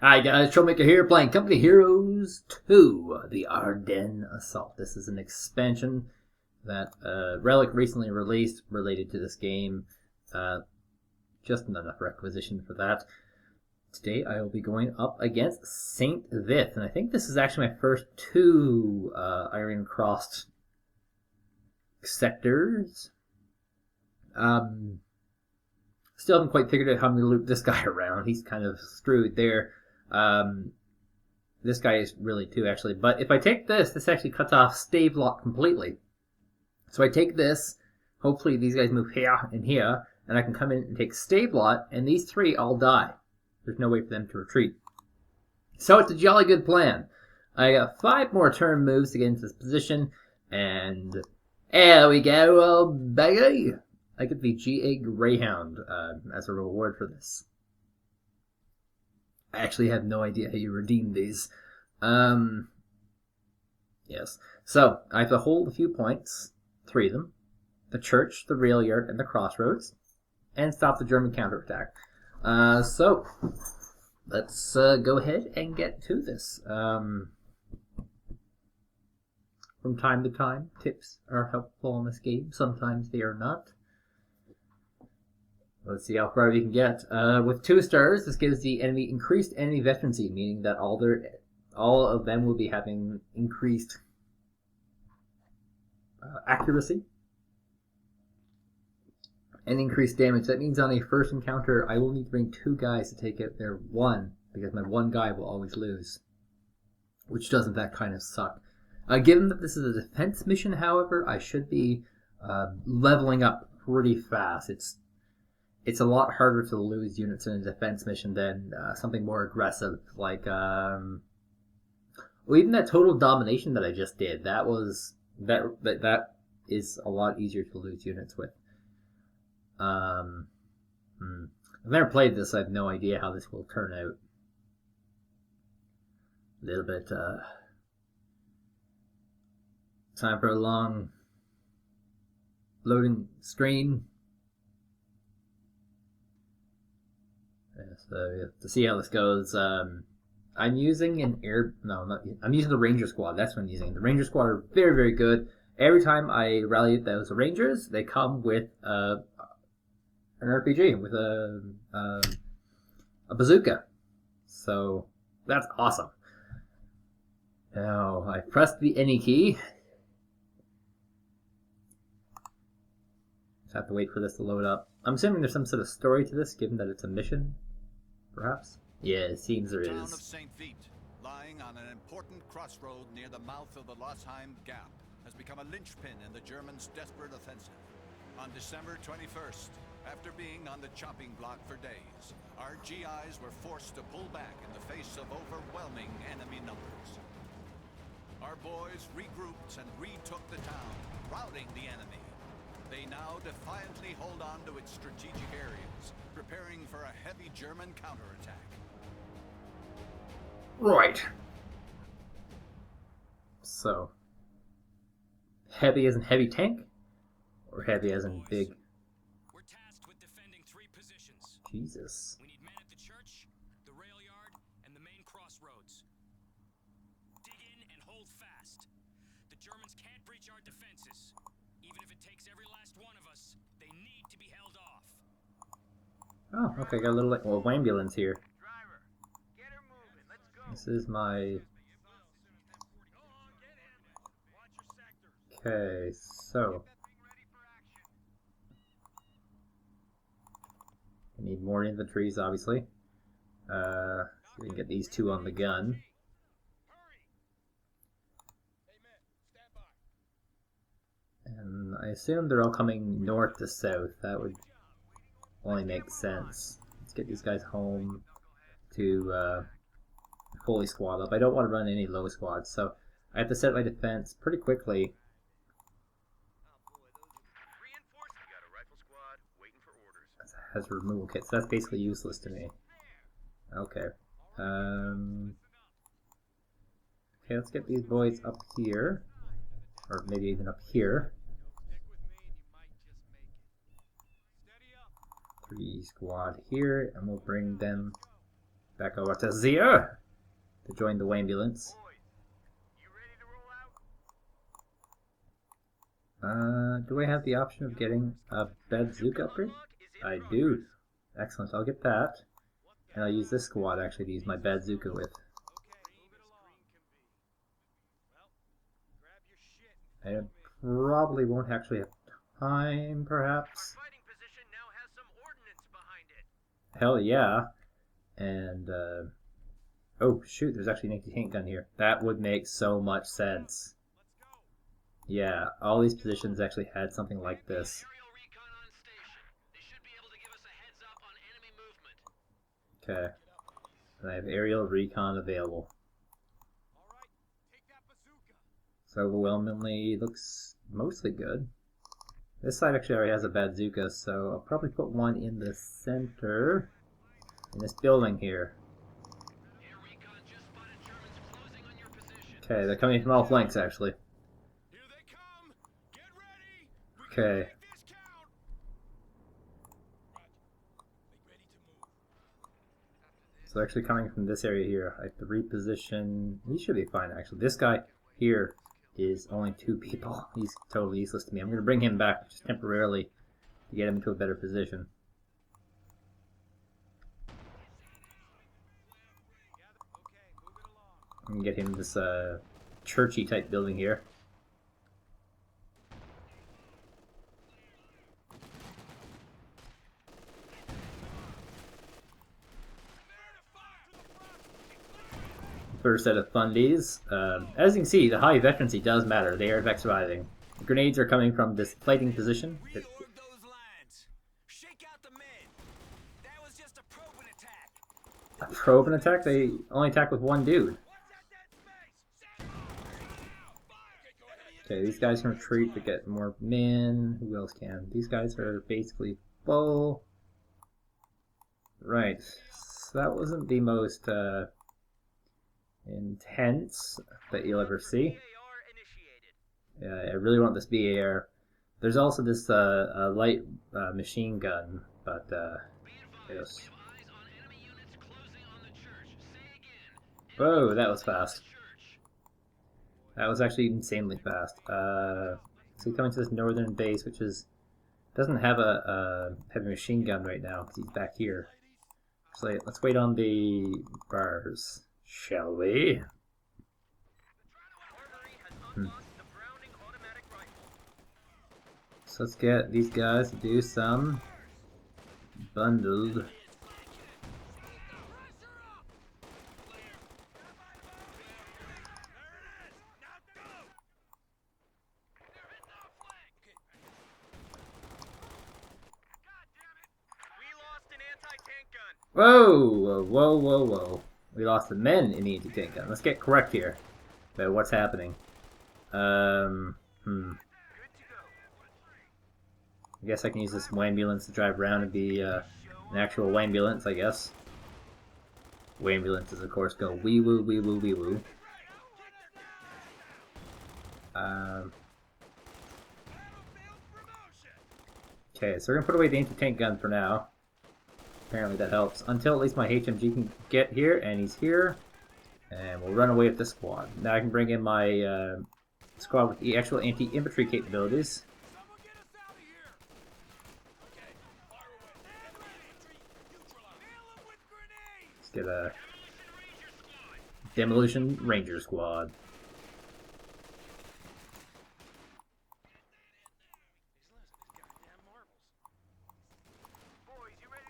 Hi guys, Troublmaker here, playing Company Heroes 2, the Ardenne Assault. This is an expansion that Relic recently released related to this game. Just not enough requisition for that. Today I will be going up against St. Vith, and I think this is actually my first two Iron Crossed sectors. Still haven't quite figured out how I'm going to loop this guy around. He's kind of screwed there. This guy is really too, actually. But if I take this actually cuts off stave lock completely. So I take this, hopefully these guys move here and here, and I can come in and take stave lock, and these three all die. There's no way for them to retreat. So it's a jolly good plan. I got 5 more turn moves to get into this position, and there we go, oh baby! I get the GA Greyhound as a reward for this. I actually have no idea how you redeem these. Yes. So, I have to hold a few points, 3 of them. The church, the rail yard, and the crossroads. And stop the German counterattack. So, let's go ahead and get to this. From time to time, tips are helpful in this game. Sometimes they are not. Let's see how far we can get. With 2 stars, this gives the enemy increased enemy veterancy, meaning that all of them will be having increased accuracy and increased damage. That means on a first encounter, I will need to bring 2 guys to take out their 1, because my 1 guy will always lose, which doesn't that kind of suck. Given that this is a defense mission, however, I should be leveling up pretty fast. It's a lot harder to lose units in a defense mission than something more aggressive, like well, even that total domination that I just did. That is a lot easier to lose units with. I've never played this. I have no idea how this will turn out. A little bit time for a long loading screen. So to see how this goes, I'm using I'm using the Ranger Squad. That's what I'm using. The Ranger Squad are very, very good. Every time I rally those Rangers, they come with an RPG, with a bazooka. So that's awesome. Now I pressed the any key. Just have to wait for this to load up. I'm assuming there's some sort of story to this, given that it's a mission. Perhaps? Yeah, it seems there is. The town of St. Vith, lying on an important crossroad near the mouth of the Losheim Gap, has become a linchpin in the Germans' desperate offensive. On December 21st, after being on the chopping block for days, our GIs were forced to pull back in the face of overwhelming enemy numbers. Our boys regrouped and retook the town, routing the enemy. They now defiantly hold on to its strategic areas, preparing for a heavy German counterattack. Right. So, heavy as in heavy tank? Or heavy as in big? We're tasked with defending 3 positions. Jesus. We need men at the church, the rail yard, and the main crossroads. Dig in and hold fast. The Germans can't breach our defenses. Even if it takes every last one of us, they need to be held off. Oh, okay, got a little ambulance here. Driver, get her moving. Let's go. This is my... Okay, so... I need more infantries, obviously. So we can get these 2 on the gun. And I assume they're all coming north to south. That would only make sense. Let's get these guys home to fully squad up. I don't want to run any low squads, so I have to set my defense pretty quickly. Has removal kits. That's basically useless to me. Okay. Okay, let's get these boys up here. Or maybe even up here. 3 squad here, and we'll bring them back over to Zia to join the ambulance. Boys, you ready to roll out? Do I have the option of getting a bazooka upgrade? I do. Excellent, I'll get that. And I'll use this squad actually to use my bazooka with. I probably won't actually have time, perhaps. Our fighting position now has some ordnance behind it. Hell yeah. And, oh shoot, there's actually an anti-tank gun here. That would make so much sense. Yeah, all these positions actually had something like this. Aerial recon on station. They should be able to give us a heads up on enemy movement. Okay. And I have aerial recon available. So overwhelmingly looks mostly good. This side actually already has a bazooka, so I'll probably put one in the center in this building here. Air recon just spotted Germans closing on your position. Okay, they're coming from all flanks actually. Here they come! Get ready! We Okay. can make this count! So they're actually coming from this area here. I have to reposition. He should be fine actually. This guy here is only 2 people. He's totally useless to me. I'm going to bring him back just temporarily to get him into a better position. I'm going to get him this churchy type building here. First set of fundies. As you can see, the high veterancy does matter. They are in fact surviving. The grenades are coming from this fighting position. Reload those lines. Shake out the men. That was just a probing attack. A probe and attack? They only attack with one dude. Okay, these guys can retreat to get more men. Who else can? These guys are basically full. Right. So that wasn't the most intense that you'll ever see. BAR initiated. Yeah, I really want this BAR. There's also this light machine gun, but Be advised, yes. we have eyes on enemy units closing on the church. Say again. Whoa, that was fast. Church. That was actually insanely fast. So he's coming to this northern base, which doesn't have a heavy machine gun right now because he's back here. So let's wait on the bars, shall we? Armory has unlocked the Browning automatic rifle. So let's get these guys to do some bundled. We lost an anti-tank gun. Whoa, whoa, whoa, whoa. We lost the men in the anti-tank gun. Let's get correct here about what's happening. Good to go. I guess I can use this ambulance to drive around and be an actual ambulance, I guess. Ambulances, of course, go wee woo, wee woo, wee woo. Okay, so we're gonna put away the anti-tank gun for now. Apparently that helps. Until at least my HMG can get here, and he's here. And we'll run away with this squad. Now I can bring in my squad with the actual anti-infantry capabilities. Let's get a Demolition Ranger squad. Boys, you ready?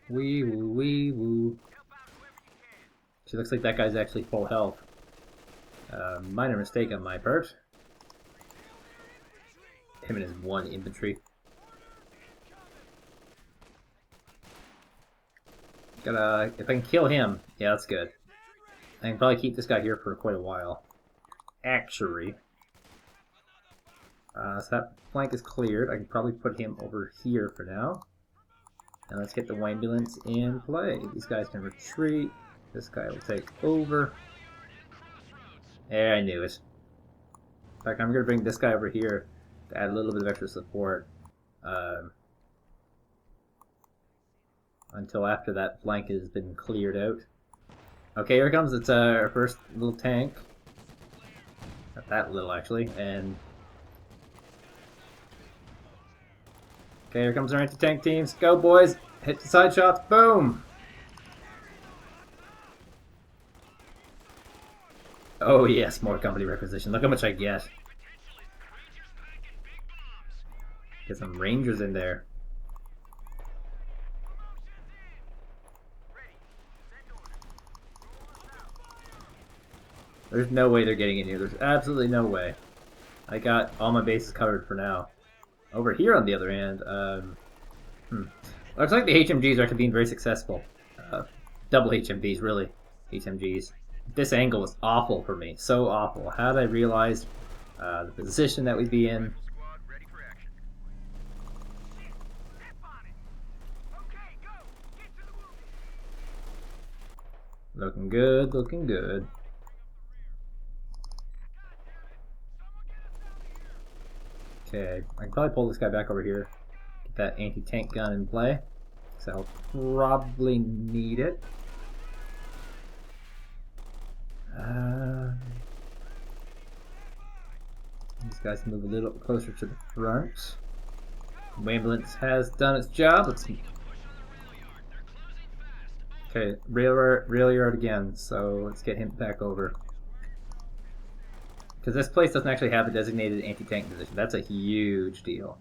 Wee woo, wee woo. Help out whoever you can. She looks like that guy's actually full health. Minor mistake on my part. Him and his 1 infantry. If I can kill him, yeah, that's good. I can probably keep this guy here for quite a while. Actually. So that flank is cleared. I can probably put him over here for now. And let's get the ambulance in play. These guys can retreat. This guy will take over. Yeah, I knew it. In fact, I'm going to bring this guy over here to add a little bit of extra support. Until after that flank has been cleared out. Okay, here it comes. It's our first little tank. Not that little, actually. And okay, here comes our anti-tank teams. Go, boys! Hit the side shots. Boom! Oh yes, more company requisition. Look how much I get. Get some rangers in there. There's no way they're getting in here. There's absolutely no way. I got all my bases covered for now. Over here, on the other hand, looks like the HMGs are actually being very successful. Double HMVs, really. HMGs. This angle was awful for me. So awful. How did I realize the position that we'd be in? Looking good, looking good. Okay, I can probably pull this guy back over here. Get that anti-tank gun in play. So I'll probably need it. These guys can move a little closer to the front. The ambulance has done its job. Let's see. Okay, rail yard again. So let's get him back over. Because this place doesn't actually have a designated anti-tank position. That's a huge deal.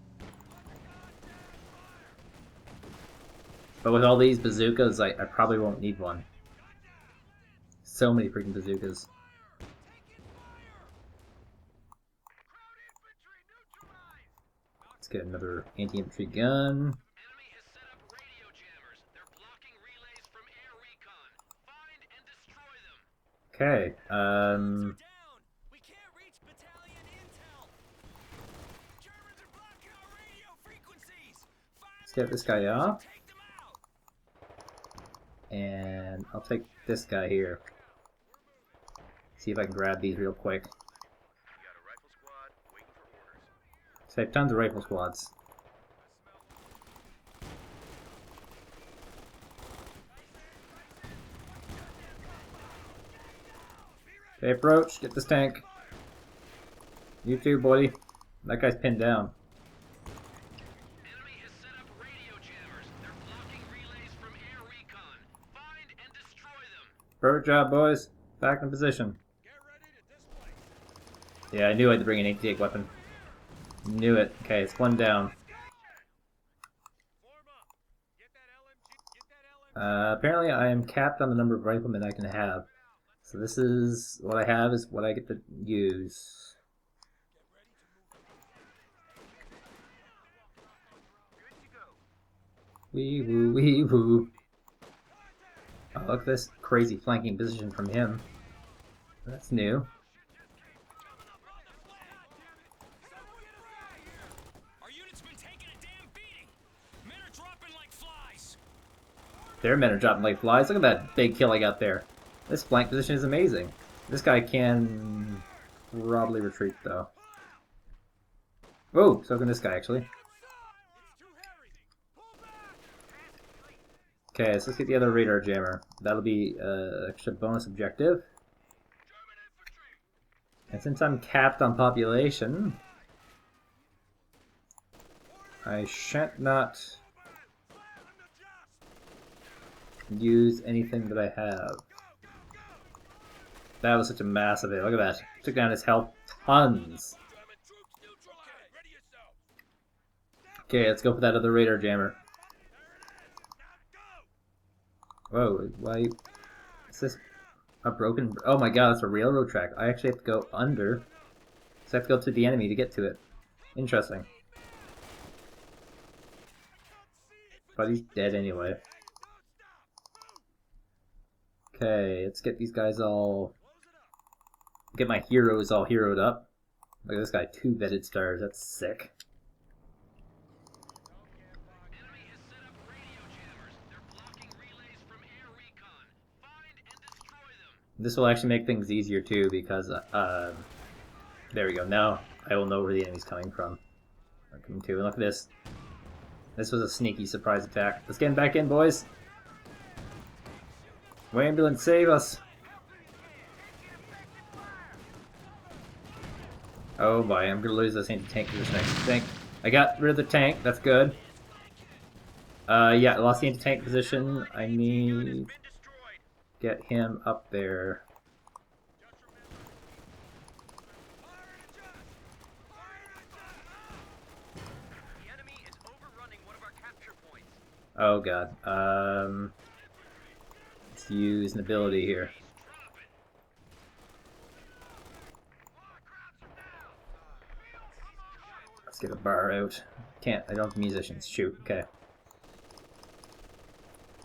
But with all these bazookas, I probably won't need one. So many freaking bazookas. Let's get another anti-infantry gun. Enemy has set up radio jammers. They're blocking relays from air recon. Find and destroy them. Okay, Down. We can't reach battalion intel. Germans are blocking our radio frequencies. let's get this guy off. Take them out. And I'll take this guy here. See if I can grab these real quick. So I have tons of rifle squads. Okay, approach. Get this tank. You too, buddy. That guy's pinned down. Enemy has set up radio jammers. They're blocking relays from air recon. Find and destroy them. Perfect job, boys. Back in position. Yeah, I knew I had to bring an anti-tank weapon. Knew it. Okay, it's one down. Apparently I am capped on the number of riflemen I can have. So this is what I have is what I get to use. Wee woo, wee woo. Oh, look at this crazy flanking position from him. That's new. Our unit's been taking a damn beating. Men are dropping like flies. Their men are dropping like flies. Look at that big kill I got there. This flank position is amazing. This guy can probably retreat though. Whoa, so can this guy actually. Okay, so let's get the other radar jammer. That'll be extra bonus objective. And since I'm capped on population, I shan't not use anything that I have. That was such a massive hit. Look at that. Took down his health tons. Okay, let's go for that other radar jammer. Whoa, why is this a broken... Oh my god, it's a railroad track. I actually have to go under. So I have to go to the enemy to get to it. Interesting. But he's dead anyway. Okay, let's get these guys all... Get my heroes all heroed up. Look at this guy, 2 vetted stars. That's sick. Enemy has set up radio jammers. They're blocking relays from air recon. Find and destroy them. This will actually make things easier too because, there we go. Now I will know where the enemy's coming from. I'm coming to. And look at this. This was a sneaky surprise attack. Let's get him back in, boys. Ambulance, save us! Oh boy, I'm gonna lose this anti-tank for this next thing. I got rid of the tank, that's good. Yeah, I lost the anti-tank position. I need... get him up there. The enemy is overrunning one of our capture points. Oh god. Let's use an ability here. Let's get a bar out. Can't, I don't have musicians. Shoot, okay.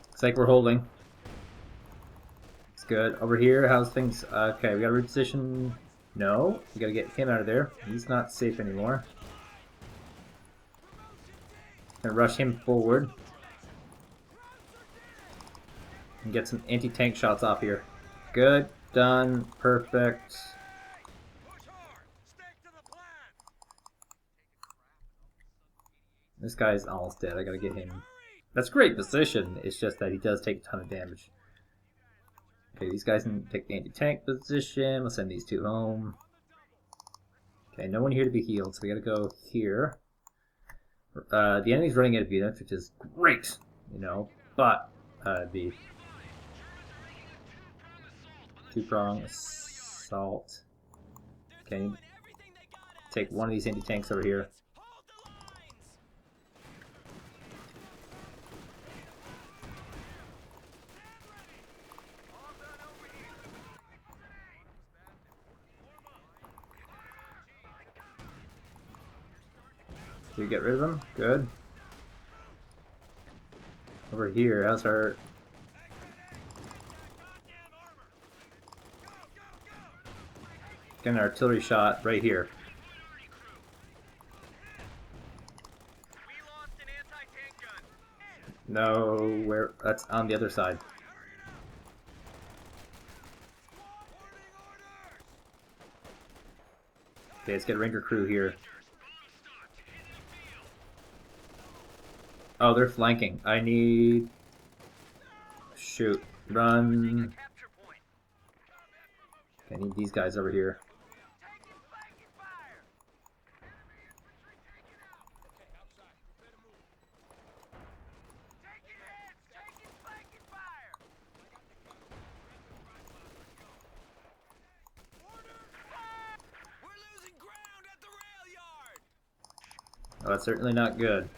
Looks like we're holding. It's good. Over here, how's things? Okay, we gotta reposition. No, we gotta get him out of there. He's not safe anymore. Gonna rush him forward. And get some anti-tank shots off here. Good, done, perfect. This guy's almost dead. I gotta get him. That's a great position. It's just that he does take a ton of damage. Okay, these guys can take the anti-tank position. We'll send these two home. Okay, no one here to be healed, so we gotta go here. The enemy's running out of units, which is great, you know, but the two-prong assault. Okay, take one of these anti-tanks over here. Do we get rid of them? Good. Over here, how's our... Get an artillery shot right here. No, where? That's on the other side. Okay, let's get a ranger crew here. Oh, they're flanking. I need... Shoot. Run. Okay, I need these guys over here. Oh, that's certainly not good.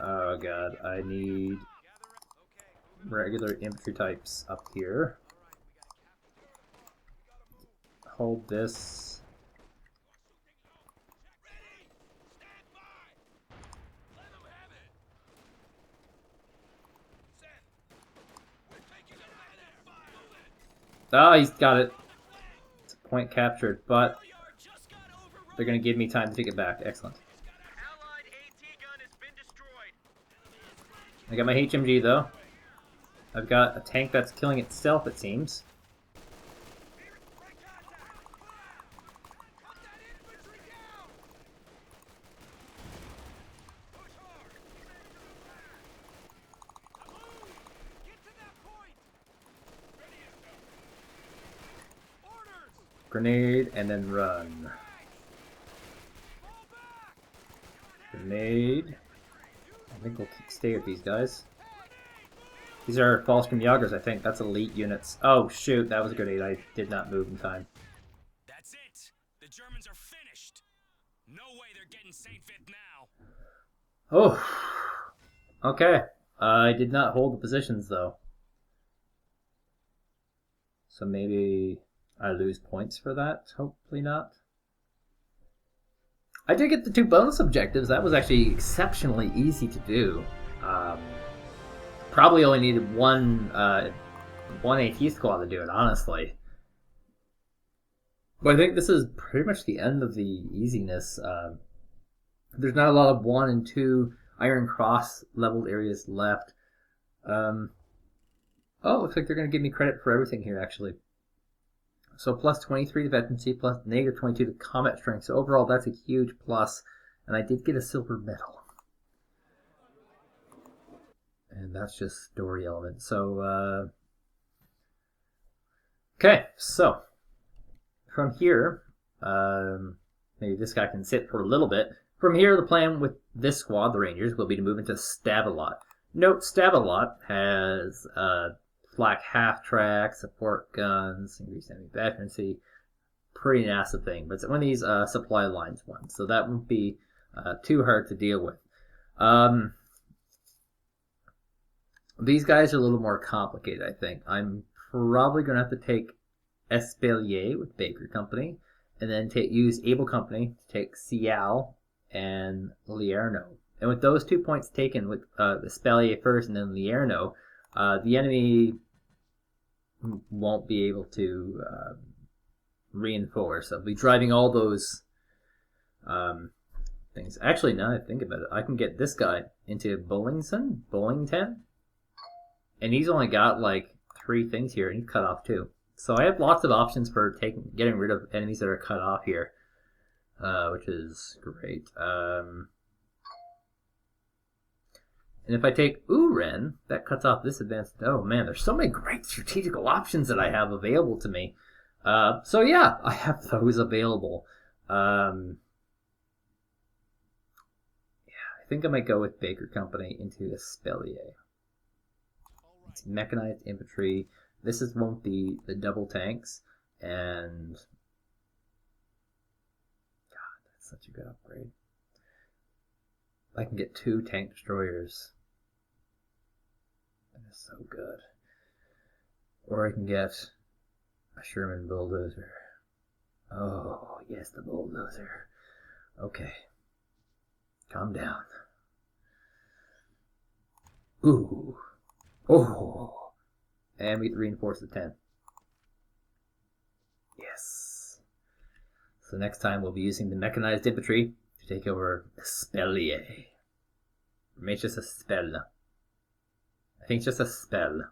Oh god, I need regular infantry types up here. Hold this. Oh, he's got it. It's a point captured, but they're going to give me time to take it back. Excellent. I got my HMG though. I've got a tank that's killing itself, it seems. Grenade and then run. Grenade. I think we'll stay with these guys. These are Falstrom Jagers, I think. That's elite units. Oh, shoot. That was a grenade. I did not move in time. That's it. The Germans are finished. No way they're getting St. Vith now. Oh. Okay. I did not hold the positions, though. So maybe I lose points for that. Hopefully not. I did get the 2 bonus objectives. That was actually exceptionally easy to do. Probably only needed one AT squad to do it, honestly. But I think this is pretty much the end of the easiness. There's not a lot of 1 and 2 Iron Cross leveled areas left. Oh, looks like they're going to give me credit for everything here, actually. So plus 23 to veterancy, plus negative 22 to combat strength. So overall, that's a huge plus. And I did get a silver medal. And that's just story element. So, okay, so from here, maybe this guy can sit for a little bit. From here, the plan with this squad, the Rangers, will be to move into Stab-A-Lot. Note, Stab-A-Lot has flak half-track, support guns, increased enemy veterancy. Pretty nasty thing, but it's one of these supply lines ones, so that won't be too hard to deal with. These guys are a little more complicated, I think. I'm probably going to have to take Espalier with Baker Company, and then use Able Company to take Cial and Lierno. And with those 2 points taken with Espalier first and then Lierno, the enemy won't be able to reinforce. I'll be driving all those things. Actually, now that I think about it, I can get this guy into Bullington, and he's only got like 3 things here, and he's cut off too. So I have lots of options for getting rid of enemies that are cut off here, which is great. And if I take Uren, that cuts off this advanced. Oh man, there's so many great strategical options that I have available to me. So yeah, I have those available. Yeah, I think I might go with Baker Company into Espalier. It's mechanized infantry. This is one with the double tanks, and God, that's such a good upgrade. I can get 2 tank destroyers. That is so good. Or I can get a Sherman bulldozer. Oh, yes, the bulldozer. Okay. Calm down. Ooh. Oh. And we reinforce the 10. Yes. So next time we'll be using the mechanized infantry to take over Espalier. Maybe it's just a spell. I think it's just a spell.